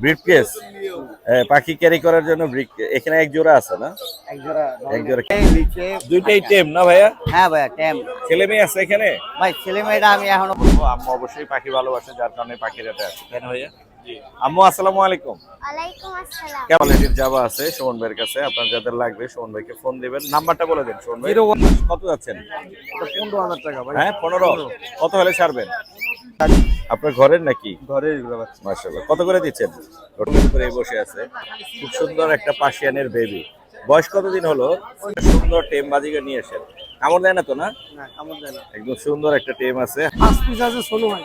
Briefcase পাখি carry করার জন্য এখানে এক জোড়া আছে না? এক জোড়া নিচে দুইটাই টেম না ভাইয়া? হ্যাঁ ভাইয়া টেম। ছেলে মেয়ে আছে এখানে? ভাই ছেলে মেয়েটা আমি এখনো বলবো আম্মু অবশ্যই পাখি ভালোবাসে, যার কারণে পাখির হাটে আছে, তাই না ভাইয়া? আম্মু আসসালামু আলাইকুম। ওয়ালাইকুম আসসালাম। কোয়ালিটির জাবা আছে সুমন ভাইয়ের কাছে, আপনার যাদের লাগবে সুমন ভাইকে ফোন দিবেন। নাম্বারটা বলে দেন সুমন ভাই। কত যাচ্ছেন? 15,000 টাকা ভাই। হ্যাঁ 15। কত হলে ছাড়বেন? আপনার ঘরের নাকি? ঘরে মাশাআল্লাহ। কত করে দিচ্ছেন? টোটালের উপরে বসে আছে, খুব সুন্দর একটা পার্সিয়ানের বেবি। বয়স কতদিন হলো? সুন্দর টেম বাজিকে নিয়ে এসেন। কামড় দেয় না তো? না কামড় দেয় না। একদম সুন্দর একটা টেম আছে। 5 পিস আছে সোনু ভাই।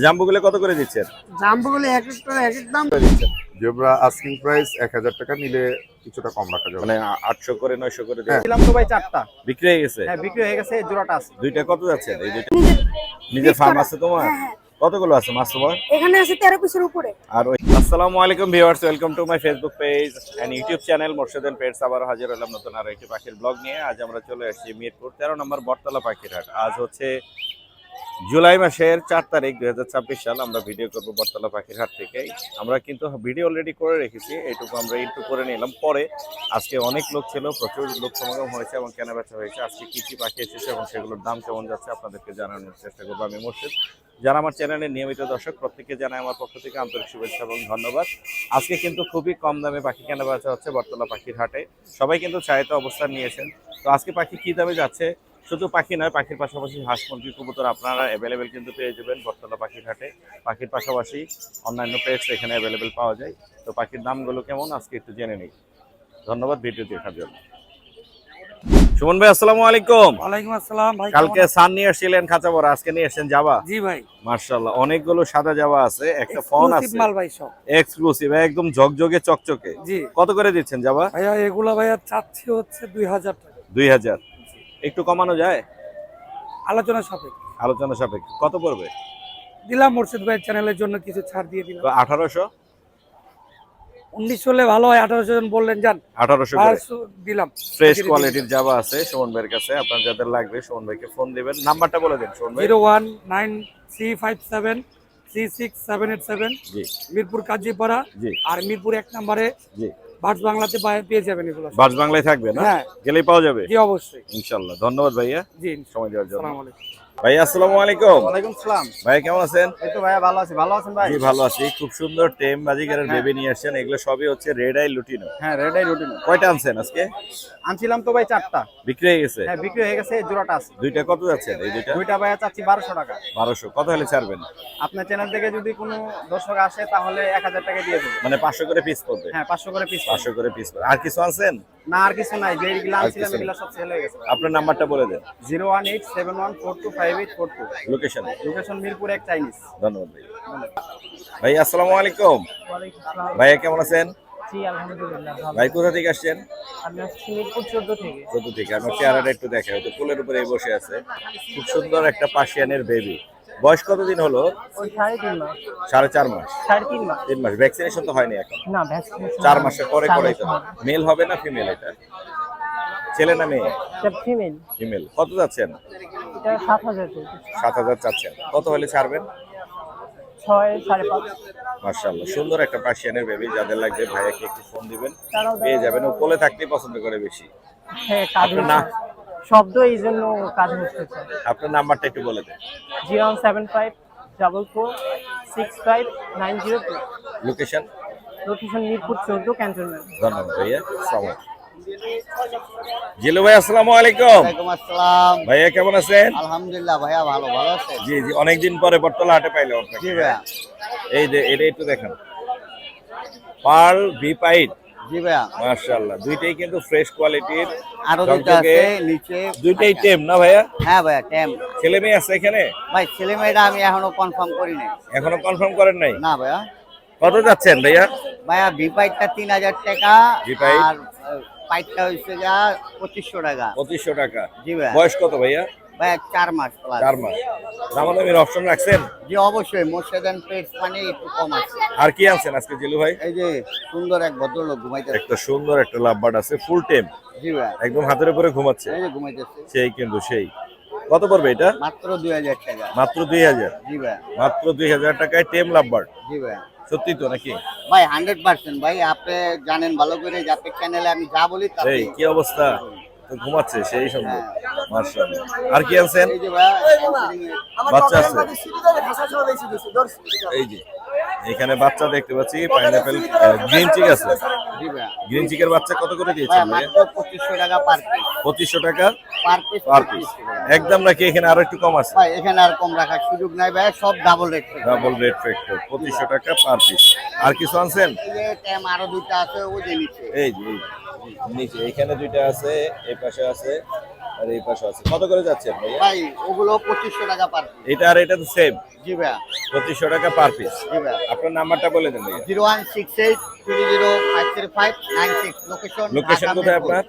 জাম্বুগুলো কত করে দিচ্ছেন? জাম্বুগুলো এক একটা এক এক দাম দিচ্ছেন জেব্রা আস্কিং প্রাইস 1000 টাকা, নিলে কিছুটা কম রাখা যাবে। মানে 800 করে 900 করে দিলাম তো ভাই 4টা। বিক্রি হয়ে গেছে? হ্যাঁ বিক্রি হয়ে গেছে, জোড়াটা আছে। দুইটা কত যাচ্ছে? এই দুইটা নিজের ফার্ম আছে তোমার? কতগুলো আছে মাছ তোমার? এখানে আছে 13 পিসের উপরে। আর আসসালামু আলাইকুম viewers, welcome to my Facebook page and YouTube channel Morshed and pets. আবার হাজির হলাম নতুন আর একটি পাখির ব্লগ নিয়ে। আজ আমরা চলে আসছি মিরপুর 13 নম্বর বটতলা পাখির হাট। আজ হচ্ছে জুলাই মাসের 4 তারিখ 2026 সাল। আমরা ভিডিও করবো বটতলা পাখির হাট থেকেই। আমরা কিন্তু ভিডিও অলরেডি করে রেখেছি, এইটুকু আমরা ইন্টু করে নিলাম পরে। আজকে অনেক লোক ছিল, প্রচুর লোক সমাগম হয়েছে এবং কেনাবেচা হয়েছে। আজকে কি কি পাখি এসেছে এবং সেগুলোর দাম কেমন যাচ্ছে আপনাদেরকে জানানোর চেষ্টা করবো আমি মোরশেদ। যারা আমার চ্যানেলের নিয়মিত দর্শক, প্রত্যেককে জানাই আমার পক্ষ থেকে আন্তরিক শুভেচ্ছা এবং ধন্যবাদ। আজকে কিন্তু খুবই কম দামে পাখি কেনাবেচা হচ্ছে বটতলা পাখির হাটে। সবাই কিন্তু চাহিদা অবস্থান নিয়েছেন। তো আজকে পাখি কী দামে যাচ্ছে, শুধু পাখি নয়, পাখির পাশাপাশি হাঁস মুরগি কবুতর আপনারা অ্যাভেলেবেল কিন্তু পেয়ে যাবেন বটতলা পাখির হাটে। পাখির পাশাপাশি অন্যান্য পেটস এখানে অ্যাভেলেবেল পাওয়া যায়। তো পাখির দামগুলো কেমন আজকে একটু জেনে নিই। ধন্যবাদ ভিডিও দেখার জন্য। সুমন ভাই আসসালামু আলাইকুম। ওয়ালাইকুম আসসালাম ভাই। কালকে সান নিয়ে আসছিলেন খাঁচা বড়, আজকে নিয়ে এসেছেন জাবা? জি ভাই। মাশাআল্লাহ, অনেকগুলো সাদা জাবা আছে, একটা ফোন আছে মাল ভাই, সব এক্সক্লুসিভ, একদম ঝকঝকে চকচকে। জি। কত করে দিচ্ছেন জাবা? ভাইয়া এগুলা ভাইয়া চাচ্ছি হচ্ছে 2000 টাকা। 2000। একটু কমানো যায়? আলোচনা সাপেক্ষে। আলোচনা সাপেক্ষে কত পড়বে? দিলাম মোরশেদ ভাই চ্যানেলের জন্য কিছু ছাড় দিয়ে দিলাম। 1800। 19 হলে ভালো হয়, 1800 জন বললেন যান 1800 করে 1200 দিলাম। ফ্রেশ কোয়ালিটির জাবা আছে সুমন ভাইয়ের কাছে, আপনার যাদের লাগবে সুমন ভাইকে ফোন দিবেন। নাম্বারটা বলে দেন সুমন ভাই। 01935736787। জি মিরপুর কাজীপাড়া। জি। আর মিরপুর 1 নম্বরে জি বার্ডস বাংলাতে পেয়ে যাবেন এগুলো। বাস বাংলায় থাকবে না? হ্যাঁ গেলেই পাওয়া যাবে জি অবশ্যই। ইনশাআল্লাহ। ধন্যবাদ ভাইয়া জি সময় দেওয়ার জন্য। আসসালামু আলাইকুম। ভাইয়া আসসালামু আলাইকুম। ওয়ালাইকুম আসসালাম। ভাই কেমন আছেন? এই তো ভাইয়া ভালো আছি। ভালো আছেন ভাই? জি ভালো আছি। খুব সুন্দর টেম বাজিগারের বেবি নিয়ে আসছেন, এগুলো সবই হচ্ছে রেড আই লুটিনো। হ্যাঁ রেড আই রুটিন। কয়টা আনছেন আজকে? আনছিলাম তো ভাই 4টা। বিক্রি হয়ে গেছে? হ্যাঁ বিক্রি হয়ে গেছে, জোড়াটা আছে। দুইটা কত যাচ্ছে এই দুইটা? দুইটা ভাইয়া চাচ্ছি 1200 টাকা। 1200। কত হলে ছাড়বেন? আপনার চ্যানেল থেকে যদি কোনো দর্শক আসে তাহলে 1000 টাকা দিয়ে দেবো। মানে 500 করে পিস পড়বে? হ্যাঁ 500 করে পিস। 500 করে পিস পড়বে। আর কিছু আনছেন? না আর কিছু নাই, যেগুলো আনছিলাম এগুলো সব সেল হয়ে গেছে। আপনার নাম্বারটা বলে দেন। 01871425842। লোকেশন? Location Mirpur 1 Chinese. ধন্যবাদ ভাই। ভাই আসসালামু আলাইকুম। ওয়ালাইকুম আসসালাম। ভাইয়া কেমন আছেন? জি আলহামদুলিল্লাহ ভালো। ভাই কোথা থেকে আসছেন? আমি আসছি মিরপুর 14 থেকে। কত থেকে? আমার চেহারাটা একটু দেখে, হয়তো পুলের উপরে বসে আছে। খুব সুন্দর একটা পার্সিয়ানের বেবি। বয়স কতদিন হলো? ওই 3.5 মাস। 4.5 মাস? 3.5 মাস। 3 মাস। ভ্যাকসিনেশন তো হয়নি এখন? না ভ্যাকসিনেশন 4 মাসের পরে করাই তো। মেল হবে না ফিমেল এটা? ছেলে না মেয়ে? এটা ফিমেল। ফিমেল। কত যাচ্ছেন? এটা 7000 টাকা। 7000 চাচ্ছেন। কত হলে ছাড়বেন? 6 5.5। মাশাআল্লাহ, সুন্দর একটা পার্সিয়ানের বেবি। যাদের লাগবে ভাইয়াকে একটু ফোন দিবেন, পেয়ে যাবেন। ও কোলে থাকতেই পছন্দ করে বেশি। হ্যাঁ কাজ আপনার না শব্দ এই জন্য কাজ হচ্ছে। আপনার নাম্বারটা একটু বলে দেন। 07544656902। লোকেশন? Location Mirpur 14 cantonment. ধন্যবাদ ভাইয়া। আসসালামু আলাইকুম। জিলু ভাই আসসালামু আলাইকুম। ওয়ালাইকুম আসসালাম। ভাইয়া কেমন আছেন? আলহামদুলিল্লাহ ভাইয়া ভালো। ভালো আছেন? জি জি, অনেকদিন পরে বটতলা হাটে পাইলাম আপনাকে। জি ভাইয়া। এই যে এটা একটু দেখেন, পার্ল ভি পাইট। জি ভাইয়া। মাশাআল্লাহ, দুইটাই কিন্তু ফ্রেশ কোয়ালিটির। আরো দুটো আছে নিচে। দুইটাই টেম না ভাইয়া? হ্যাঁ ভাইয়া টেম। ছেলে মেয়ে আছে এখানে? ভাই ছেলে মেয়েটা আমি এখনো কনফার্ম করি নাই। এখনো কনফার্ম করেন নাই? না ভাইয়া। কত যাচ্ছেন ভাইয়া? ভাইয়া বিপাইটটা 3000 টাকা। বিপাইট? আর পাইটটা হইছে যা 2500 টাকা। 2500 টাকা। জি ভাইয়া। বয়স কত ভাইয়া? ভাইয়া 4 মাস প্লাস। 4 মাস। দামাদামির অপশন রাখছেন? জি অবশ্যই, মোরশেদ এন্ড পেটস মানে একটু কম আছে। আর কি আনছেন আজকে জিলু ভাই? এই যে সুন্দর এক ভদ্রলোক ঘুমাইতেছে। একটা সুন্দর একটা লাভবার্ড আছে, ফুল টেম, জি ভাইয়া। একদম হাতের উপরে ঘুমাচ্ছে। এই যে ঘুমাইতেছে। সেই কিন্তু সেই। কত পড়বে এটা? মাত্র 2000 টাকা। মাত্র 2000? জি ভাইয়া। মাত্র 2000 টাকায় টেম লাভবার্ড। জি ভাইয়া। সত্যি তো নাকি? ভাই 100% ভাই, আপনি জানেন ভালো করে যে আপনার চ্যানেলে আমি যা বলি তা এই কি অবস্থা? তো ঘুমাচ্ছে সেই সুন্দর, মাশাআল্লাহ। আর কি আনছেন? এই যে ভাই বাচ্চা আছে, এই যে এখানে বাচ্চা দেখতে পাচ্ছি, পাইনাপেল গ্রিন চিক আছে। জি ভাই, গ্রিন চিকের বাচ্চা কত করে ভাই দিয়েছেন ভাই? মাত্র 2500 টাকা পার পিস। 2500 টাকা পার পিস পার পিস একদম নাকি? এখানে আরো একটু কম আছে? ভাই এখানে আর কম রাখার সুযোগ নাই ভাই, সব double rate. Double rate factor, 2500 টাকা পার পিস। আর কিছু আনছেন? এই যে ট্যাম আরো দুইটা আছে ওই যে নিচে। এই যে নিচে এখানে দুইটা আছে, এই পাশে আছে আর এই পাশে আছে। কত করে যাচ্ছে ভাইয়া? ভাই ওগুলো 2500 টাকা পার পিস। এটা আর এটা তো সেম, জি ভাই, 2500 টাকা পার পিস। জি ভাই। আপনার নাম্বারটা বলে দেন ভাইয়া। 0168305356। লোকেশন লোকেশন কোথায় আপনার?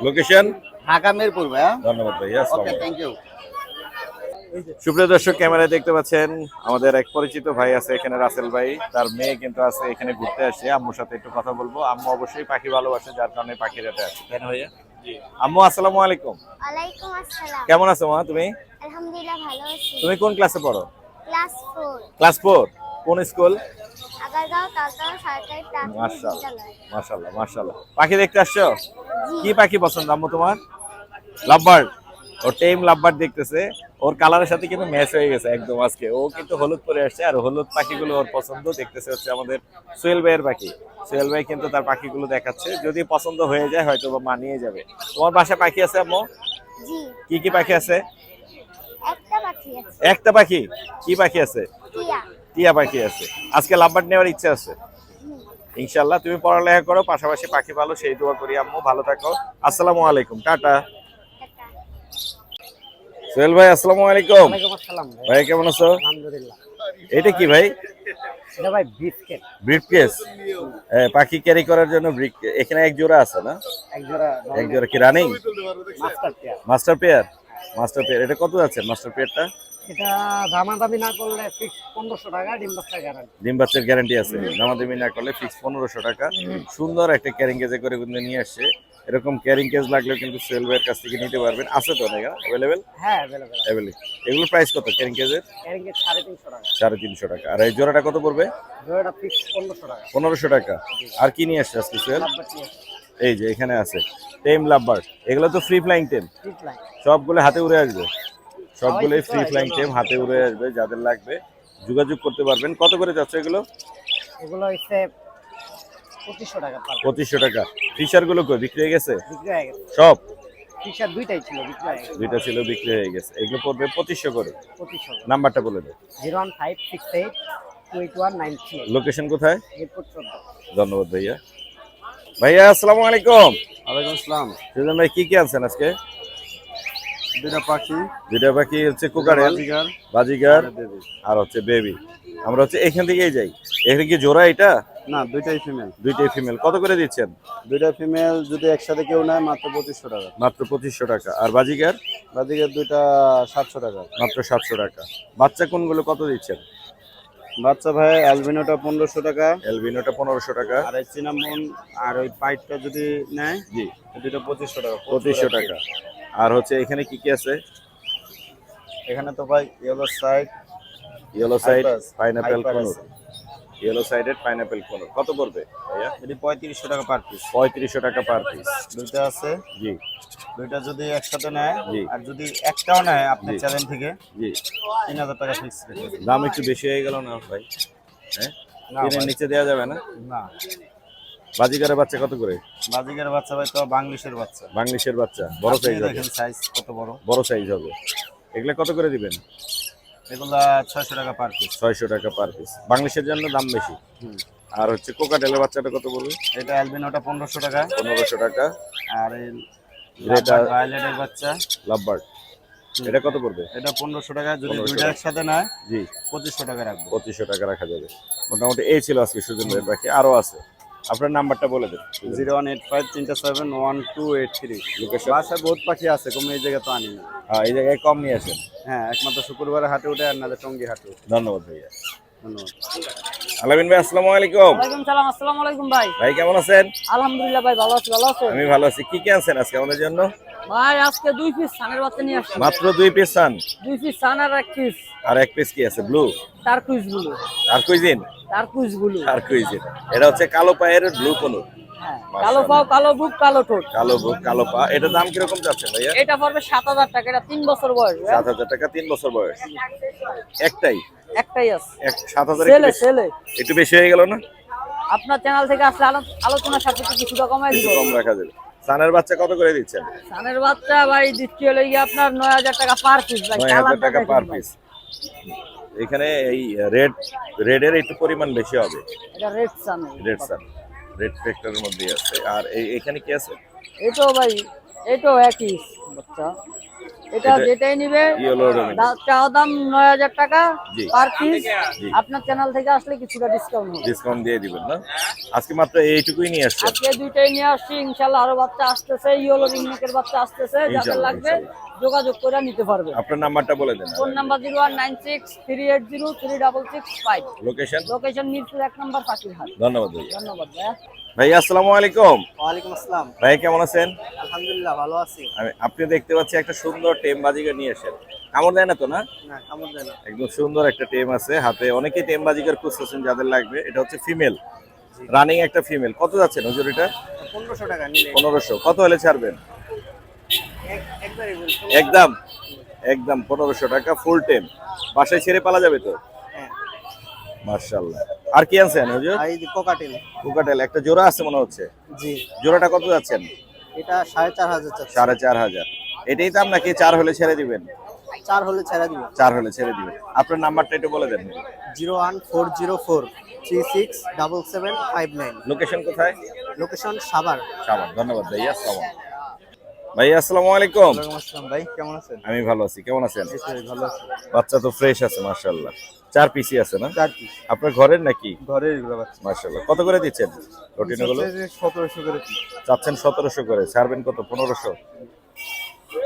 লোকেশন ঢাকা মিরপুর ভাই। ধন্যবাদ ভাইয়া, আসসালামু ওকে, আলাইকুম। Thank you. সুপ্রিয় দর্শক, ক্যামেরায় দেখতে পাচ্ছেন আমাদের এক পরিচিত ভাই আছে এখানে, রাসেল ভাই। তার মেয়ে কিন্তু আছে এখানে ঘুরতে আসে। আম্মুর সাথে একটু কথা বলবো। আম্মু অবশ্যই পাখি ভালোবাসে, যার কারণে পাখির হাটে আসে, তাই না ভাইয়া? আম্মু আসসালামু আলাইকুম। ওয়ালাইকুম আসসালাম। কেমন আছো মা তুমি? আলহামদুলিল্লাহ ভালো আছি। তুমি কোন ক্লাসে পড়ো? Class 4, class 4। কোন স্কুল? আগারগাঁও তালগাঁও সরকারি প্রাথমিক মাশাআল্লাহ, বিদ্যালয়। মাশাআল্লাহ, মাশাআল্লাহ। পাখি দেখতে আসছো? কি পাখি পছন্দ আম্মু তোমার? লাভবার্ড। ও টেম লাভবার্ড দেখতেছে। ওর কালারের সাথে কিন্তু ম্যাচ হয়ে গেছে একদম আজকে। ও কিন্তু হলুদ পরে আসছে, আর হলুদ পাখিগুলো ওর পছন্দ। দেখতেছে হচ্ছে আমাদের সোহেল ভাইয়ের পাখি। সোহেল ভাই কিন্তু তার পাখিগুলো দেখাচ্ছে। যদি পছন্দ হয়ে যায় হয়তো বা মানিয়ে যাবে। তোমার বাসায় পাখি আছে আম্মু? জি, কি কি পাখি আছে? একটা পাখি আছে, একটা পাখি? কি পাখি আছে? টিয়া। টিয়া পাখি আছে। আজকে লাভবার্ড নেওয়ার ইচ্ছা আছে ইনশাআল্লাহ। তুমি পড়ালেখা করো, পাশাপাশি পাখি ভালো, সেই দোয়া করি আম্মু। ভালো থাকো। আসসালামু আলাইকুম, টাটা। একটা। সোহেল ভাই আসসালামু আলাইকুম। ওয়ালাইকুম আসসালাম ভাই। ভাই কেমন আছো? আলহামদুলিল্লাহ। এটা কি ভাই? এটা ভাই বিস্কেট। ব্রিফকেস। পাখি ক্যারি করার জন্য এখানে এক জোড়া আছে না? এক জোড়া এক জোড়া কি running? Master pair. Master pair. Master pair এটা কত আছে মাস্টার পেয়ারটা? এটা দামাদামি না করলে ফিক্স 1500 টাকা, ডিম বাচ্চা গ্যারান্টি। ডিম বাচ্চার গ্যারান্টি আছে, দামাদামি না করলে ফিক্স 1500 টাকা। সুন্দর একটা ক্যারিং কেজে করে কিন্তু নিয়ে আসছে। এরকম ক্যারিং কেজ লাগলে কিন্তু সোহেল ভাইয়ের কাছ থেকে নিতে পারবেন। আছে তো না অ্যাভেলেবেল? হ্যাঁ, अवेलेबल। অ্যাভেলেবেল। এগুলোর প্রাইস কত ক্যারিং কেজের? ক্যারিং এর 350 টাকা। 350 টাকা। আর এই জোড়াটা কত পড়বে? জোড়াটা ফিক্স 1500 টাকা। 1500 টাকা। আর কি নিয়ে আসছে আজকে সোহেল? লাভবাট নিয়ে এই যে এখানে আছে টেম লাভবার্ড। এগুলো তো ফ্রি ফ্লাইং টেম, ঠিক লাইন। সবগুলো হাতে উড়ে আসবে। সবগুলোই ফ্রি ফ্লাইং টেম, হাতে উড়ে আসবে। যাদের লাগবে যোগাযোগ করতে পারবেন। কত করে যাচ্ছে এগুলো? এগুলো হচ্ছে 2500 টাকা পার। 2500 টাকা। ফিশার গুলো কই বিক্রি হয়ে গেছে? বিক্রি হয়ে গেছে। সব টি-শার্ট দুইটাই ছিল, বিক্রি হয়ে গেছে। দুইটা ছিল, বিক্রি হয়ে গেছে। এগুলো পড়বে 2500 করে। 2500। নাম্বারটা বলে দে। 01568 লোকেশন কোথায়? এরপর 14। ধন্যবাদ ভাইয়া। ভাইয়া আসসালামু আলাইকুম। ওয়ালাইকুম আসসালাম। সুজন ভাই কি কি আনছেন আজকে? দুইটা পাখি, দুইটা পাখি হচ্ছে কোকারেল, বাজিগার আর হচ্ছে বেবি। আমরা হচ্ছে এখান থেকেই যাই। এখানে কি জোড়া এটা? না দুইটাই ফিমেল। দুইটাই ফিমেল। কত করে দিচ্ছেন? দুইটা ফিমেল যদি একসাথে কেউ নেয় মাত্র 2500 টাকা। মাত্র 2500 টাকা। আর বাজিগার? বাদিকের দুইটা 700 টাকা। মাত্র 700 টাকা। বাচ্চা কোনগুলো কত দিচ্ছেন? বাচ্চা ভাই অ্যালবিনোটা 1500 টাকা, এলবিনোটা 1500 টাকা। আর এই চিনামন আর ওই পাইটটা যদি নেয় জি, দুইটা 2500 টাকা। 2500 টাকা। আর হচ্ছে এখানে কি কি আছে? এখানে তো ভাই yellow side, yellow side, Hyper, pineapple Hyper কোন? আছে। ইয়েলো সাইডেড পাইনাপেল কোন কত পড়বে ভাইয়া? এটি 3500 টাকা পার পিস। 3500 টাকা পার পিস। দুইটা আছে, জি দুইটা যদি একসাথে নেয় জি। আর যদি একটাও নেয় আপনার জি। চ্যানেল থেকে জি। 3000 টাকা ফিক্স রেট। দাম একটু বেশি হয়ে গেল না ভাই? হ্যাঁ, না তিনের ভাই, নিচে দেওয়া যাবে না? না। বাজিগারের বাচ্চা কত করে? বাজিকের বাচ্চা ভাই তো বাংলিশের বাচ্চা। বাংলিশের বাচ্চা বড় আপনি সাইজ হবে। দেখেন সাইজ কত বড়। বড় সাইজ হবে। এগুলা কত করে দিবেন? এগুলা 600 টাকা পার পিস। 600 টাকা পার পিস। বাংলিশের জন্য দাম বেশি। আর হচ্ছে কোকাটেলের বাচ্চাটা কত পড়বে? এটা অ্যালবিনোটা 1500 টাকা, 1500 টাকা। আর এই এটা ভায়োলেটের বাচ্চা লাভবার্ড, এটা কত পড়বে? এটা 1500 টাকা। যদি 1500 দুইটা একসাথে নেয় জি, 2500 টাকা রাখবো। 2500 টাকা রাখা যাবে। মোটামুটি এই ছিল আজকে সুজন ভাইয়ের বাকি। আরো আছে, আপনার নাম্বারটা বলে দেন। 01853371283। লোকেশন? বাসায় বহুত পাখি আছে, কোনো এই জায়গা তো আনি না। হ্যাঁ, এই জায়গায় কম নিয়ে আসেন। হ্যাঁ, একমাত্র শুক্রবারে হাটে উঠে আর নাহলে টঙ্গি হাটে উঠে। ধন্যবাদ ভাইয়া। ধন্যবাদ। আলামিন ভাই আসসালামু আলাইকুম। ওয়ালাইকুম সালাম। আসসালামু আলাইকুম ভাই। ভাই কেমন আছেন? আলহামদুলিল্লাহ ভাই, ভালো আছি। ভালো আছেন? আমি ভালো আছি। কি কি আনছেন আজকে আমাদের জন্য? ভাই আজকে 2 পিস সানের বাচ্চা নিয়ে আসছি। মাত্র 2 পিস সান 2 পিস সান আর 1 পিস আর 1 পিস কি আছে ব্লু টার্কুইজ ব্লু। টার্কুইজিন টার্কুইজিন এটা হচ্ছে কালো পায়ের ব্লু কোনুর। হ্যাঁ, কালো পাও, কালো বুক, কালো ঠোঁট। কালো বুক কালো পা। এটার দাম কিরকম যাচ্ছে ভাইয়া? এটা পড়বে 7000 টাকা। এটা 3 বছর বয়স। 7000 টাকা, 3 বছর বয়স। একটাই একটাই আছে। 7000 ছেলে একটু বেশি হয়ে গেল না? আপনার চ্যানেল থেকে আসলে আলোচনা সাপেক্ষে কিছুটা কমাই দিব। কম রাখা যাবে। সানের বাচ্চা কত করে দিচ্ছেন? সানের বাচ্চা ভাই দিচ্ছি হলো গিয়ে আপনার 9000 টাকা পার পিস ভাই। 9000 টাকা পার পিস। এখানে এই রেডের একটু পরিমাণ বেশি হবে। এটা রেড সান। রেড সান রেড ফ্যাক্টরের মধ্যে আছে। আর এখানে কি আছে? এটাও ভাই এটাও একই বাচ্চা। এটা যেটাই নিবে চাওয়া দাম 9000 টাকা পার পিস। আপনার চ্যানেল থেকে আসলে কিছুটা ডিসকাউন্ট দিয়ে দিবেন না? আজকে মাত্র এইটুকুই নিয়ে আসছে। আজকে দুইটাই নিয়ে আসছি। ইনশাআল্লাহ আরো বাচ্চা আসতেছে, ইয়েলো রিংনেকের বাচ্চা আসতেছে। যাদের লাগবে যোগাযোগ করে নিতে পারবে। আপনার নাম্বারটা বলে দেন। Phone number 01963803665। লোকেশন মিরপুর 1 নম্বর পাখিরহাট। ধন্যবাদ ভাই। ধন্যবাদ ভাই। ভাই আসসালামু আলাইকুম। ওয়ালাইকুম আসসালাম। ভাই কেমন আছেন? আলহামদুলিল্লাহ ভালো আছি। আপনি দেখতে পাচ্ছি একটা সুন্দর টেম বাজিগার নিয়ে এসেছেন। কামড় দেয় না তো? না না, কামড় দেয় না। একদম সুন্দর একটা টেম আছে হাতে। অনেকেই টেম বাজিগার খুঁজতেছেন, যাদের লাগবে। এটা হচ্ছে ফিমেল, রানিং একটা ফিমেল। কত যাচ্ছেন হুজুর এটা? 1500 টাকা নিলে 1500। কত হলে ছাড়বেন? একবারই বলছি। একদম 1500 টাকা ফুল টেম। বাসায় ছেড়ে পালা যাবে তো? হ্যাঁ। মাশাআল্লাহ। আর কি আনছেন হুজুর? আর এই যে কোকাটেল। কোকাটেল একটা জোড়া আছে মনে হচ্ছে। জি। জোড়াটা কত যাচ্ছেন? এটা 4500 চাচ্ছি। 4500। এটাই দাম নাকি 4 হলে ছেড়ে দিবেন? 4 হলে ছেড়ে দিব। 4 হলে ছেড়ে দিবেন। আপনার নাম্বারটা একটু বলে দেন। 01404367759। লোকেশন কোথায়? লোকেশন সাভার। সাভার। ধন্যবাদ ভাইয়া। ভাই আসসালামু আলাইকুম। ওয়ালাইকুম আসসালাম ভাই, কেমন আছেন? আমি ভালো আছি। কেমন আছেন? ভালো আছি। বাচ্চা তো ফ্রেশ আছে মাশাআল্লাহ। 4 পিসই আছে না? 4 পিস। আপনার ঘরের নাকি? ঘরের এগুলো বাচ্চা। মাশাআল্লাহ। কত করে দিচ্ছেন রুটিনগুলো? 1700 করে পিস। চাচ্ছেন 1700 করে, ছাড়বেন কত? 1500।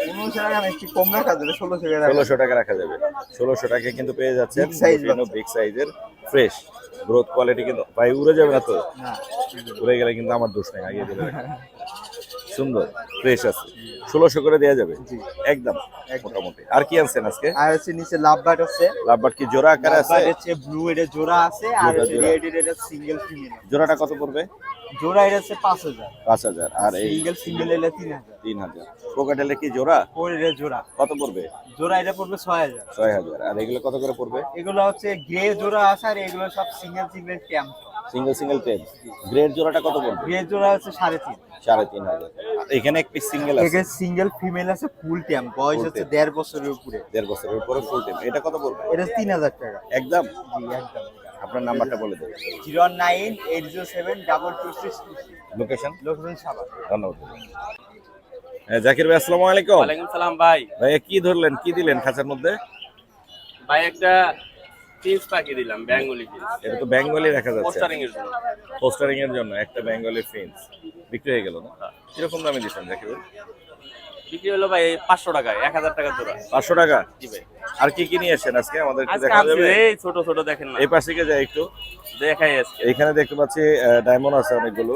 1500 টাকা না, একটু কম রাখা যাবে। 1600 টাকা। 1600 টাকা রাখা যাবে। 1600 টাকা কিন্তু পেয়ে যাচ্ছেন বিগ সাইজের ফ্রেশ গ্রোথ কোয়ালিটি। কিন্তু ভাই উড়ে যাবে না তো? না, উড়ে গেলে কিন্তু আমার দোষ নেই, আগে দিলে সুন্দর ফ্রেশ আছে। 1600 করে দেয়া যাবে একদম মোটামুটি। আর কি আনছেন আজকে? আর হচ্ছে নিচে লাভবার্ড আছে। লাভবার্ড কি জোড়া আকারে আছে? লাভবার্ড হচ্ছে ব্লু এর জোড়া আছে, আর রেড এর সিঙ্গেল ফিমেল। জোড়াটা কত পড়বে? জোড়া এর হচ্ছে 5000। 5000। আর এই সিঙ্গেল এর 3000। 3000। কোকাটেলের কি জোড়া? কোর এর জোড়া কত পড়বে? জোড়া এটা পড়বে 6000। 6000। আর এগুলো কত করে পড়বে? এগুলো হচ্ছে গ্রে জোড়া আছে, আর এগুলো সব সিঙ্গেল ট্যাম্প। Single tape. গ্রেড জোড়াটা কত পড়বে? গ্রে জোড়া হচ্ছে 3.5। 3500। এখানে এক পিস সিঙ্গেল আছে। এখানে সিঙ্গেল ফিমেল আছে, ফুল ট্যাম্প, বয়স হচ্ছে 1.5 বছরের উপরে। 1.5 বছরের উপরে ফুল টেপ। এটা কত পড়বে? এটা 3000 টাকা একদম। জি, একদম। আপনার নাম্বারটা বলে দেন। 098072266। লোকেশন? লোকেশন সাভার। ধন্যবাদ। হ্যাঁ জাকির ভাই আসসালামু আলাইকুম। ওয়ালাইকুম সালাম ভাই। ভাই কি ধরলেন, কি দিলেন খাঁচার মধ্যে? ভাই একটা পিস পাখি দিলাম, বেঙ্গলি পিস। এটা তো বেঙ্গলি দেখা যাচ্ছে। পোস্টারিং এর জন্য। পোস্টারিং এর জন্য একটা বেঙ্গলি ফিন্স বিক্রি হয়ে গেল না? কিরকম দামে দিচ্ছেন জাকির ভাই? বিক্রি হলো ভাই 500 টাকায়, 1000 টাকা জোড়া। 500 টাকা? জি ভাই। আর কি কি নিয়ে আসেন আজকে আমাদের একটু আজকে দেখা যাবে? এই ছোট ছোট দেখেন না। এই পাশে কে যায় একটু দেখাই আজকে। এইখানে দেখতে পাচ্ছি ডায়মন্ড আছে অনেকগুলো।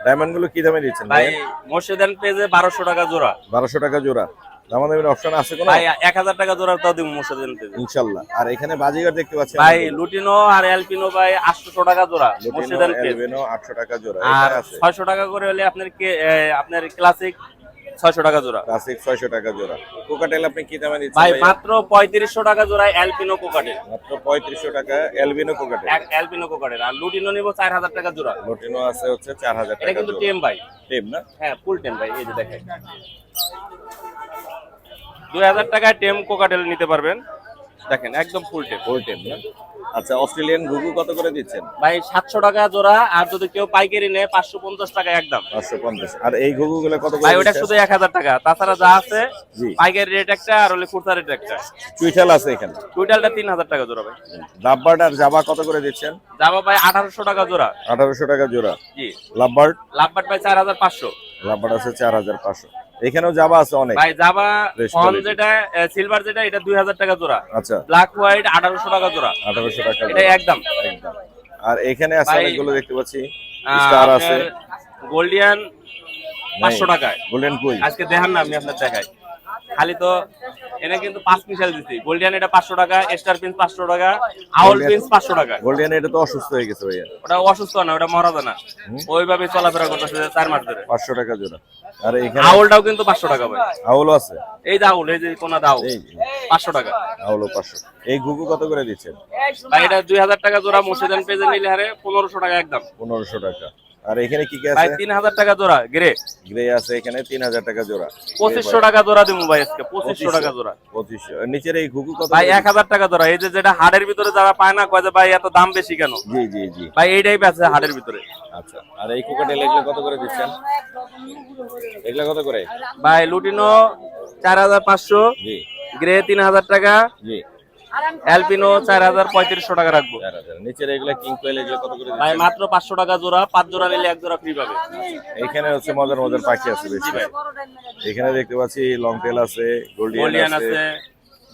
ডায়মন্ড গুলো কি দামে দিচ্ছেন ভাই মোর্শেদান পেজে 1200 টাকা জোড়া। 1200 টাকা জোড়া। দামাদামির অপশন আছে কোনো? ভাই 1000 টাকা জোড়া তাও দিব মোর্শেদান পেজে ইনশাআল্লাহ। আর এখানে বাজিগার দেখতে পাচ্ছি ভাই, লুটিনো আর এলপিনো ভাই 800 টাকা জোড়া মোর্শেদান পেজ। 800 টাকা জোড়া। আর এটা আছে 600 টাকা করে হলে আপনার ক্লাসিক 600 টাকা জোড়া। ক্লাসিক 600 টাকা জোড়া। কোকাটেল আপনি কি দামে দিচ্ছেন ভাই? মাত্র 3500 টাকা জোড়া এলপিনো কোকাটেল। মাত্র 3500 টাকা এলবিনো কোকাটেল। এলপিনো কোকাটেল। আর লুটিনো নিব 4000 টাকা জোড়া। লুটিনো আছে হচ্ছে 4000 টাকা। এটা কিন্তু টেম ভাই। টেম না? হ্যাঁ, ফুল টেম ভাই। এই যে দেখেন 2000 টাকায় টেম কোকাটেল নিতে পারবেন। দেখেন একদম ফুল টেম। ফুল টেম না? আচ্ছা অস্ট্রেলিয়ান ঘুঘু কত করে দিচ্ছেন? ভাই 700 টাকা জোড়া। আর যদি কেউ পাইকারি নেয় 550 টাকা একদম। 550। আর এই ঘুঘু গুলো কত করে? ভাই ওটা শুধু 1000 টাকা। তাছাড়া যা আছে জি পাইকারি রেট একটা, আর হলে খুচরা রেট একটা। টুইটাল আছে এখানে। টুইটালটা 3000 টাকা জোড়া ভাই। লাভবার্ড আর জাবা কত করে দিচ্ছেন? যাবা ভাই 1800 টাকা জোড়া। 1800 টাকা জোড়া। জি। লাভবার্ড? লাভবার্ড ভাই 4500। লাভবার্ড আছে 4500। এখানেও জাবা আছে অনেক। ভাই জাবা Fresh ফন quality। যেটা সিলভার যেটা, এটা 2000 টাকা জোড়া। আচ্ছা ব্ল্যাক হোয়াইট 1800 টাকা জোড়া। 1800 টাকা এটা জোড়া। একদম। একদম। আর এখানে আছে ভাই, অনেকগুলো দেখতে পাচ্ছি। স্টার আছে। গোল্ডিয়ান 500 টাকায়। গোল্ডেন কই আজকে দেখান না, আমি আপনার দেখাই। খালি তো এনে কিন্তু 5 মিশাল দিছি। গোল্ডিয়ান এটা 500 টাকা, স্টার পিন 500 টাকা, আউল পিন 500 টাকা। গোল্ডেন এটা তো অসুস্থ হয়ে গেছে ভাইয়া। ওটা অসুস্থ না, ওটা মহারাজা না, ওইভাবে চলাফেরা করতেছে 4 মাস ধরে। 500 টাকা জোড়া। আর এখানে আউলটাও কিন্তু 500 টাকা ভাই। আউলও আছে। এই যে আউল, এই যে কোনা দাও, এই 500 টাকা। আউলও 500। এই ঘুঘু কত করে দিচ্ছেন ভাই এটা 2000 টাকা জোড়া। মুর্শিদান পেজে নিলে হারে 1500 টাকা একদম। 1500 টাকা। আর এখানে কি কি ভাই আছে? 3000 টাকা জোড়া গ্রে। গ্রে আছে এখানে 3000 টাকা জোড়া। 2500 টাকা জোড়া দিমু ভাই আজকে। 2500 টাকা জোড়া। 2500। আর নিচের এই ঘুঘু কত ভাই করে? 1000 টাকা জোড়া। এই যে যেটা হাড়ের ভিতরে যারা পায় না, কয় যে ভাই এত দাম বেশি কেন? জি জি জি। ভাই এইটাই আছে হাড়ের ভিতরে। আচ্ছা। আর এই কোকাটেল এগুলো কত করে দিচ্ছেন? এগুলো কত করে? ভাই লুটিনো 4500, জি গ্রে 3000 টাকা, জি। অ্যালপিনো 4500 টাকা রাখবো। 4000। নিচের এগুলো কিং কোয়েল এগুলো কত করে ভাই দিচ্ছেন? মাত্র 500 টাকা জোড়া। 5 জোড়া নিলে 1 জোড়া ফ্রি পাবে। এখানে হচ্ছে মজার মজার পাখি আছে বেশি। ভাই এখানে দেখতে পাচ্ছি লং টেল আছে, গোল্ডিয়ান গোল্ডিয়ান আছে, আছে।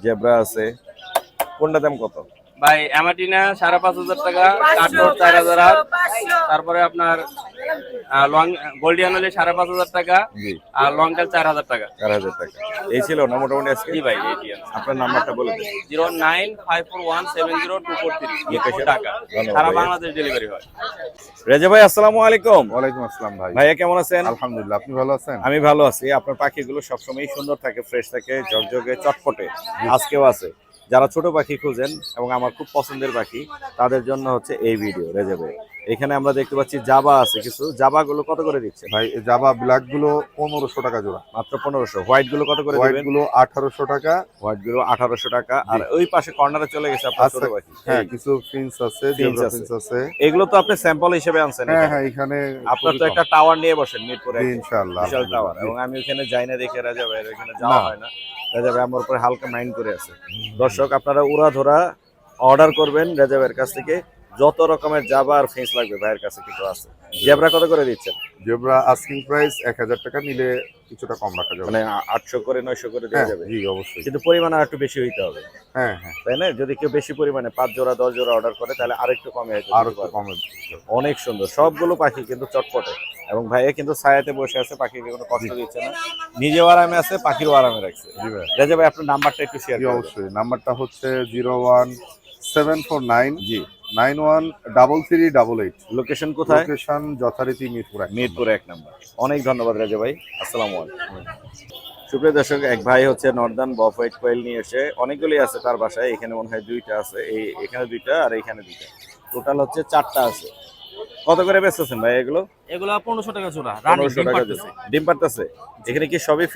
জেব্রা আছে। কোনটা দাম কত? ভাই অ্যামাটিনা 5500 টাকা, কাঠোর 4000, তারপরে আপনার লং গোল্ডিয়ান হলে 5500 টাকা, জি আর লং টেল 4000 টাকা। 4000 টাকা। এই ছিল না মোটামুটি আজকে? জি ভাই এটি আছে। আপনার নাম্বারটা বলে দিন। 09541702243 টাকা। ধন্যবাদ সারা ভাইয়া। বাংলাদেশ ডেলিভারি হয়। রেজা ভাই আসসালামু আলাইকুম। ওয়ালাইকুম আসসালাম ভাই। ভাইয়া কেমন আছেন? আলহামদুলিল্লাহ, আপনি ভালো আছেন? আমি ভালো আছি। আপনার পাখিগুলো সবসময় সুন্দর থাকে, ফ্রেশ থাকে, ঝকঝকে, চটপটে। আজকেও আছে। যারা ছোট পাখি খুঁজেন এবং আমার খুব পছন্দের পাখি, তাদের জন্য হচ্ছে এই ভিডিও রেজা ভাই। এখানে আমরা দেখতে পাচ্ছি জাবা আছে কিছু। জাবা গুলো কত করে দিচ্ছে ভাই জাবা ব্ল্যাক গুলো 1500 টাকা জোড়া। মাত্র 1500। হোয়াইট গুলো কত করে হোয়াইট দিবেন? গুলো 1800 টাকা। হোয়াইট গুলো 1800 টাকা। আর ওই পাশে কর্নারে চলে গেছে আপনার ছোট আছে, পাখি। হ্যাঁ এই, কিছু ফিন্স আছে, ফিন্স জেব্রা আছে। ফিন্স আছে। এগুলো তো আপনি স্যাম্পল হিসেবে আনছেন হ্যাঁ এখানে। হ্যাঁ, এখানে আপনার তো খুবই একটা কম। টাওয়ার নিয়ে বসেন মিরপুরে, জি, ইনশাআল্লাহ বিশাল টাওয়ার। এবং আমি ওখানে যাই না দেখে রাজা ভাই ওখানে যাওয়া না। হয় না। রাজা ভাই আমার উপরে হালকা মাইন্ড করে আছে। দর্শক আপনারা উড়া ধরা অর্ডার করবেন রাজা ভাইয়ের কাছ থেকে। যত রকমের জাবা আর ফেন্স লাগবে ভাইয়ের কাছে কিন্তু আছে। জেব্রা কত করে দিচ্ছেন? জেব্রা আস্কিং প্রাইস 1000 টাকা, নিলে কিছুটা কম রাখা যাবে। মানে 800 করে 900 করে দেওয়া হ্যাঁ যাবে। জি অবশ্যই। কিন্তু পরিমাণ আর একটু বেশি হইতে হবে, হ্যাঁ হ্যাঁ, তাই না? যদি কেউ বেশি পরিমাণে 5 জোড়া 10 জোড়া অর্ডার করে তাহলে আরেকটু কমে হয়তো আর দিতে একটু পারবে। কমে। অনেক সুন্দর সবগুলো পাখি কিন্তু চটপটে। এবং ভাইয়া কিন্তু ছায়াতে বসে আছে, পাখিকে কোনো কষ্ট দিচ্ছে না, নিজেও আরামে আছে, পাখিরও আরামে রাখছে। জি ভাই, রাজা ভাই আপনার নাম্বারটা একটু শেয়ার জি করুন। অবশ্যই। নাম্বারটা হচ্ছে 01749 জি। 913388। লোকেশন কোথায়? লোকেশন যথারীতি মিরপুর এক। মিরপুর 1 নম্বর। অনেক ধন্যবাদ রাজা ভাই। আসসালামু আলাইকুম। সুপ্রিয় দর্শক, এক ভাই হচ্ছে নর্দার্ন বফ হোয়াইট কোয়েল নিয়ে এসে, অনেকগুলি আছে তার বাসায়। এখানে মনে হয় 2টা আছে, এখানে 2টা আর এখানে 2টা, টোটাল হচ্ছে 4টা আছে। কত করে বেচতেছেন ভাই এগুলো? এগুলো 1500 টাকা জোড়া। 1500 টাকা জোড়া। ডিম পারতেছে? এখানে কি সবই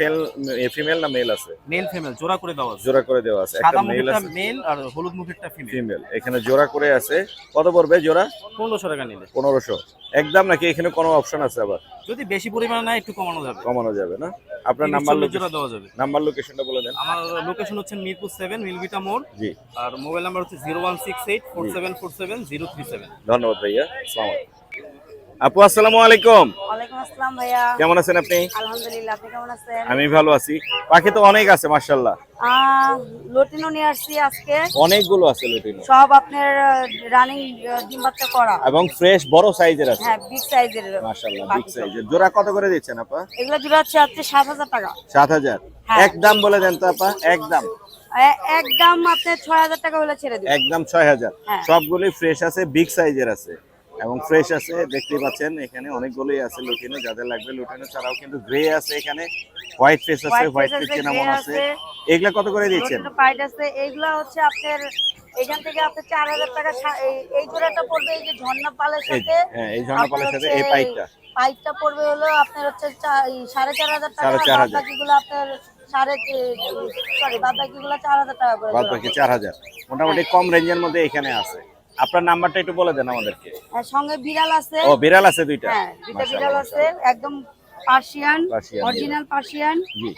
ফিমেল না মেল আছে? মেল ফিমেল জোড়া করে দেওয়া আছে। জোড়া করে দেওয়া আছে। একটা সাদা মেল মুখেরটা আছে, মেল আর হলুদ মুখেরটা ফিমেল। ফিমেল। এখানে জোড়া করে আছে। কত পড়বে জোড়া? 1500 টাকা নিলে। 1500 একদম, নাকি এখানে কোনো অপশন আছে আবার যদি বেশি পরিমাণে না একটু কমানো যাবে। কমানো যাবে না? আপনার 30 নাম্বার 40 জোড়া দেওয়া যাবে। নাম্বার লোকেশনটা বলে দেন। আমার লোকেশন হচ্ছে মিরপুর 7 মিলভিটা মোড়। জি আর মোবাইল নাম্বার হচ্ছে 01684747037। ধন্যবাদ ভাইয়া। আসসালামু আলাইকুম। আপু আসসালামু আলাইকুম। ওয়ালাইকুম আসসালাম ভাইয়া। কেমন আছেন আপনি? আলহামদুলিল্লাহ, আপনি কেমন আছেন? আমি ভালো আছি। পাখি তো অনেক আছে মাশাআল্লাহ। লটিনো নিয়ে আসছি আজকে। অনেকগুলো আছে লুটিনো, সব আপনার রানিং ডিম বাচ্চা করা। এবং ফ্রেশ বড় সাইজের আছে। হ্যাঁ, বিগ সাইজের। মাশাআল্লাহ বিগ সাইজের। জোড়া কত করে দিচ্ছেন আপা? এগুলো জোড়া হচ্ছে 7000 টাকা। 7000। হ্যাঁ। একদম বলে দেন তো আপা, একদম। একদম আপনার 6000 টাকা হলে ছেড়ে দিন। একদম 6000। হ্যাঁ। সবগুলোই ফ্রেশ আছে, বিগ সাইজের আছে এবং ফ্রেশ আছে। দেখতেই পাচ্ছেন এখানে অনেকগুলোই আছে লুটিনো, যাদের লাগবে। লুটিনো ছাড়াও কিন্তু গ্রে আছে এখানে, হোয়াইট ফেস আছে, হোয়াইট ফেস কেমন আছে। এগুলা কত করে দিচ্ছেন? লটিনো পাইট আছে। এইগুলা হচ্ছে আপনার এখান থেকে আপনার 4000 টাকা। এই জোড়াটা পড়বে এই যে ঝর্ণা পালের সাথে। হ্যাঁ, এই ঝর্ণা পালের সাথে এই পাইপটা। পাইপটা পড়বে হলো আপনার হচ্ছে 4500 টাকা। 4500 বাকিগুলো আপনার বাকিগুলো 4000 টাকা করে। বাদ বাকি 4000। মোটামুটি কম রেঞ্জের মধ্যে এখানে আছে। আপনার নাম্বারটা একটু বলে দেন আমাদেরকে। আর সঙ্গে বিড়াল আছে। ও বিড়াল আছে 2টা? হ্যাঁ, 2টা বিড়াল আছে, একদম পার্সিয়ান, পার্সিয়ান অরিজিনাল পার্সিয়ান। জি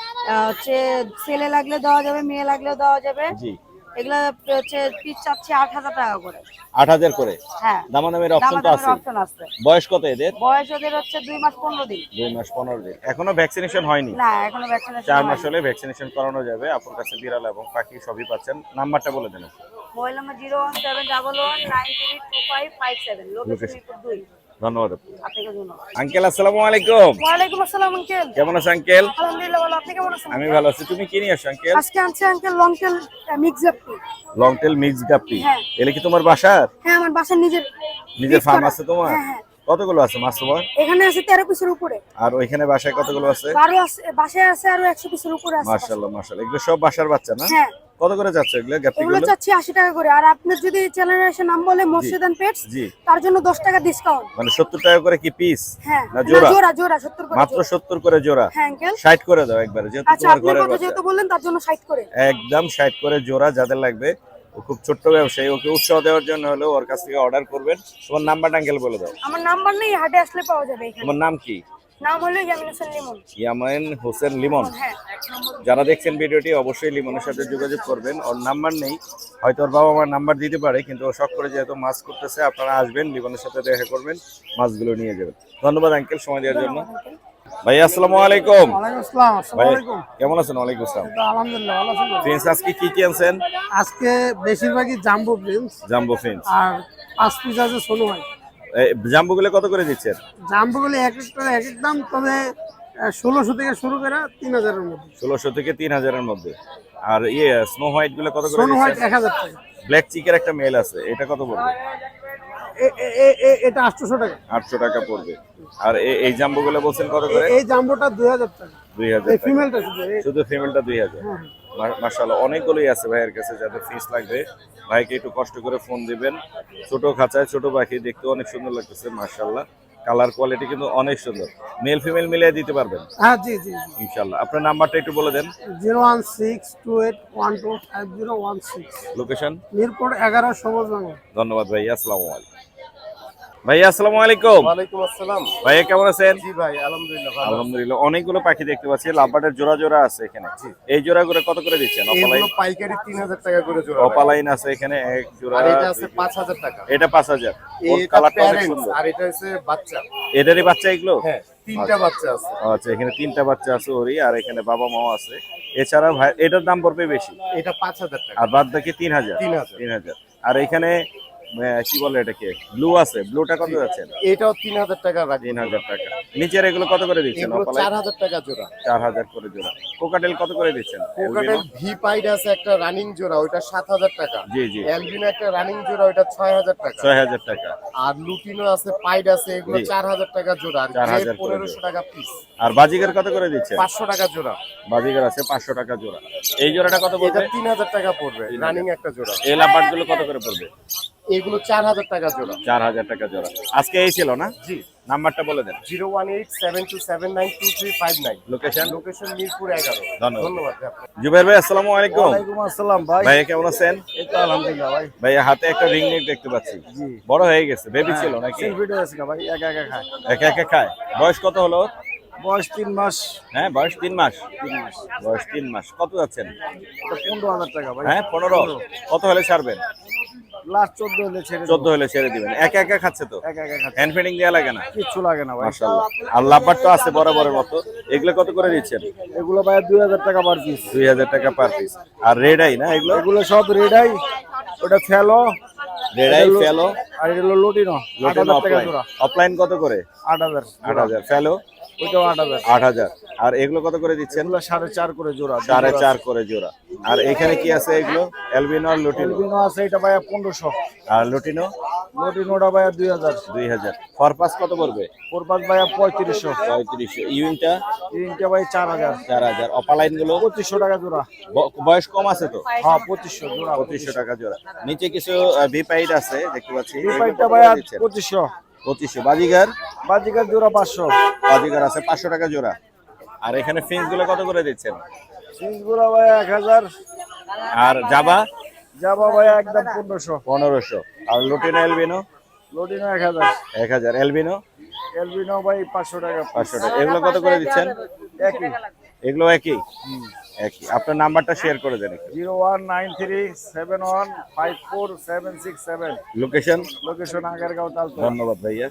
হচ্ছে ছেলে লাগলে দেওয়া যাবে, মেয়ে লাগলেও দেওয়া যাবে। জি। এগুলা হচ্ছে পিস চাচ্ছি 8000 টাকা করে। 8000 করে? হ্যাঁ, দামাদামের অপশন তো আছে। অপশন আছে। বয়স কত এদের? বয়স ওদের হচ্ছে 2 মাস 15 দিন। 2 মাস 15 দিন। এখনো ভ্যাকসিনেশন হয়নি? না, এখনো ভ্যাকসিনেশন 4 মাস হলে ভ্যাকসিনেশন করানো যাবে। আপনার কাছে বিড়াল এবং পাখি সবই পাচ্ছেন। নাম্বারটা বলে দেন। Mobile number 01711932557। লোকেশন 2। ধন্যবাদ। আপনাকে ধন্যবাদ। আঙ্কেল আসসালামু আলাইকুম। ওয়ালাইকুম আসসালাম আঙ্কেল। কেমন আছেন আঙ্কেল? আলহামদুলিল্লাহ ভালো, আপনি কেমন আছেন? আমি ভালো আছি। তুমি কি নিয়ে আসছো আঙ্কেল? আজকে আনছি আঙ্কেল লং টেল মিক্স জাপি। Long tail mix গাপ্পি। হ্যাঁ। এলে কি তোমার বাসার? হ্যাঁ, আমার বাসার নিজের ফার্ম আছে তোমার? হ্যাঁ হ্যাঁ, কতগুলো আছে মাছ তোমার? এখানে আছে 13 পিসের উপরে। আর ওইখানে বাসায় কতগুলো আছে? 12 আছে, বাসায় আছে আরো 100 পিসের উপরে আছে। মাশাআল্লাহ মাশাআল্লাহ। এগুলো সব বাসার বাচ্চা না? হ্যাঁ। কত করে যাচ্ছে এগুলো এগুলো গাপ্পিগুলো? চাচ্ছি 80 টাকা করে। আর আপনি যদি চ্যানেলে এসে নাম বলে মোর্শেদ এন্ড পেটস, জি। তার জন্য 10 টাকা ডিসকাউন্ট। মানে 70 টাকা করে কি পিস? হ্যাঁ, না জোড়া? জোড়া জোড়া 70 করে। মাত্র 70 করে জোড়া। হ্যাঁ আঙ্কেল। 60 করে দাও একবারে, যেহেতু আচ্ছা, তোমার আপনি ঘরের কত বাচ্চা। যেহেতু বললেন তার জন্য 60 করে। একদম 60 করে জোড়া যাদের লাগবে। ও খুব ছোট্ট ব্যবসায়ী, ওকে উৎসাহ দেওয়ার জন্য হলো ওর কাছ থেকে অর্ডার করবেন। তোমার নাম্বারটা আঙ্কেল বলে দাও। আমার নাম্বার নেই, হাটে আসলে পাওয়া যাবে এখানে। তোমার নাম কি? নাম হলো ইয়ামিন হোসেন লিমন। ইয়ামিন হোসেন লিমন। হ্যাঁ। যারা দেখছেন ভিডিওটি অবশ্যই লিমনের সাথে যোগাযোগ করবেন। ওর নাম্বার নেই, হয়তো ওর বাবা মার নাম্বার দিতে পারে, কিন্তু ও শখ করে যেহেতু মাছ করতেছে, আপনারা আসবেন, লিমনের সাথে দেখা করবেন, মাছগুলো নিয়ে যাবেন। ধন্যবাদ আঙ্কেল সময় দেওয়ার জন্য। ভাই আসসালামু আলাইকুম। ওয়ালাইকুম আসসালাম। ভাই আসসালামু আলাইকুম। কেমন আছেন? ওয়ালাইকুম আসসালাম। আলহামদুলিল্লাহ ভালো আছেন? প্রিন্স আজকে কি কি আনছেন? আজকে বেশিরভাগই জাম্বো প্রিন্স জাম্বো প্রিন্স। আর 5 পিস আছে সোনো ভাই। জাম্বোগুলো কত করে দিচ্ছেন? জাম্বোগুলো এক একটা এক এক দাম, তবে 1600 থেকে শুরু করে 3000 এর মধ্যে। 1600 থেকে 3000 এর মধ্যে। আর স্নো হোয়াইট গুলো কত করে সোনো হোয়াইট দিচ্ছেন? 1000 টাকা। ব্ল্যাক চিকের একটা মেল আছে, এটা কত পড়বে? এটা 800 টাকা। 800 টাকা পড়বে। আর এই জাম্বোগুলো বলছেন কত করে? এই জাম্বোটা 2000 টাকা। 2000 এই টাকা। ফিমেলটা শুধু শুধু ফিমেলটা 2000। মাশাআল্লাহ, অনেকগুলোই আছে ভাইয়ের কাছে। যাদের ফিস লাগবে ভাইকে একটু কষ্ট করে ফোন দিবেন। ছোট খাঁচায় ছোট পাখি, দেখতে অনেক সুন্দর লাগতেছে মাশাআল্লাহ। কালার কোয়ালিটি কিন্তু অনেক সুন্দর। মেল ফিমেল মিলিয়ে দিতে পারবেন হ্যাঁ, জি জি। ইনশাআল্লাহ। আপনার নাম্বারটা একটু বলে দেন। 01628125016। লোকেশন মিরপুর 11 সবুজ বাংলা। ধন্যবাদ ভাই। আসসালামু আলাইকুম। ভাইয়া আসসালামু আলাইকুম। ওয়ালাইকুম আসসালাম। ভাইয়া কেমন আছেন? জি ভাই, আলহামদুলিল্লাহ ভালো। আলহামদুলিল্লাহ। অনেকগুলো পাখি দেখতে পাচ্ছি, লাভবার্ডের জোড়া জোড়া আছে এখানে। এই জোড়াগুলো কত করে দিচ্ছেন? অপালাইন এগুলো পাইকারি 3000 টাকা করে জোড়া। অপালাইন আছে এখানে এক জোড়া। আর এটা আছে 5000 টাকা। এটা 5000। ওর এটা কালারটা অনেক প্যারেন্টস, সুন্দর। আর এটা হচ্ছে বাচ্চা। এদেরই বাচ্চা এগুলো? হ্যাঁ, 3টা বাচ্চা আছে। আচ্ছা, এখানে 3টা বাচ্চা আছে ওরই, আর এখানে বাবা মাও আছে। এছাড়া ভাই এটার দাম পড়বে বেশি, এটা 5000 টাকা। আর বাদ বাকি 3000। 3000। 3000। আর এখানে কি বলে এটাকে, ব্লু আছে, ব্লুটা কত যাচ্ছেন? এটাও 3000 টাকা রাখি। 3000 টাকা। নিচের এগুলো কত করে দিচ্ছেন? এগুলো অপালাইন 4000 টাকা জোড়া। 4000 করে জোড়া। কোকাটেল কত করে দিচ্ছেন? কোকাটেল ভি পাইড আছে একটা রানিং জোড়া, ওইটা 7000 টাকা। জি জি। অ্যালবিনো একটা রানিং জোড়া, ওইটা 6000 টাকা। 6000 টাকা। আর লুটিনো আছে, পাইড আছে, এগুলো জি। 4000 টাকা জোড়া। আর 4000 করে 1500 টাকা পিস। আর বাজিগার কত করে দিচ্ছেন? 500 টাকা জোড়া। বাজিগার আছে 500 টাকা জোড়া। এই জোড়াটা কত এটা পড়বে? 3000 টাকা পড়বে, রানিং একটা জোড়া। এই লাভবার্ড গুলো কত করে পড়বে? এগুলো 4000 টাকা জোড়া। 4000 টাকা জোড়া। আজকে এই ছিল না? জি। নাম্বারটা বলে দেন। 01872792359। লোকেশন? লোকেশন মিরপুর 11। ধন্যবাদ। ধন্যবাদ। জুবাইর ভাই আসসালামু আলাইকুম। ওয়ালাইকুম আসসালাম ভাই। ভাই কেমন আছেন? এই তো আলহামদুলিল্লাহ ভাই। ভাই হাতে একটা রিং নেক দেখতে পাচ্ছি। জি। বড় হয়ে গেছে, বেবি ছিল নাকি? ভিডিও আছে ভাই, একা একা খায়। একা একা খায়। বয়স কত হলো? বয়স 3 মাস। হ্যাঁ, বয়স 3 মাস। 3 মাস। বয়স 3 মাস। কত যাচ্ছেন? এটা 15000 টাকা ভাই। হ্যাঁ 15। কত হলে ছাড়বেন? লাস্ট 14 হলে ছেড়ে 14 হলে ছেড়ে দিবেন। একা একা খাচ্ছে তো? একা একা খায়। হ্যান্ড ফিডিং দেয়া লাগে না? কিচ্ছু লাগে না ভাই। মাশাআল্লাহ। আর লাভবার তো আছে বরাবরের মতো। এগুলো কত করে দিচ্ছেন? এগুলো ভাই 2000 টাকা পার পিস। 2000 টাকা পার পিস। আর রেড আই না এগুলো? এগুলো সব রেডাই, ওটা ফেলো, রেড আই ফেলো, আর এগুলো লটিনো। লোটেন 8000 টাকা অফলাইন। জোড়া। অফলাইন কত করে? 8000। 8000। ফেলো ওইটাও 8000। 8000। আর এগুলো কত করে দিচ্ছেন? এগুলো 4.5 করে জোড়া। 4.5 করে জোড়া। আর এখানে কি আছে এগুলো? অ্যালবিনো আর লুটিনো? এলবিনো আছে, এটা ভাই 1500। আর লুটিনো? লটিনোটা ভাই 2000। 2000। ফরপাস কত পড়বে? কোরবাস ভাই 3500। 3500। ইউইনটা? তিনটা ভাই 4000। 4000। অপালাইন গুলো? 2500 টাকা জোড়া। বয়স কম আছে তো? হ্যাঁ 2500 জোড়া। 2500 টাকা জোড়া। নিচে কিছু ভিপাইড আছে দেখতে পাচ্ছি। এই পাইপটা ভাই 2500। 2500। বাজিগার? বাজিকার জোড়া 500। বাজিগার আছে 500 টাকা জোড়া। আর এখানে ফিন্স গুলো কত করে দিচ্ছেন? সিংগুলা ভাই 1000। আর জাবা? যাবা ভাই একদম 1500। 1500। আর lutino albino? Lutino 1000। 1000। Albino? Albino ভাই 500 টাকা। 500 টাকা। এগুলো কত করে দিচ্ছেন? একই। এগুলো একই? একই। আপনার নাম্বারটা শেয়ার করে দেন একটু। 019371547767। লোকেশন? লোকেশন আগারগাঁও তালতলা। ধন্যবাদ ভাইয়া।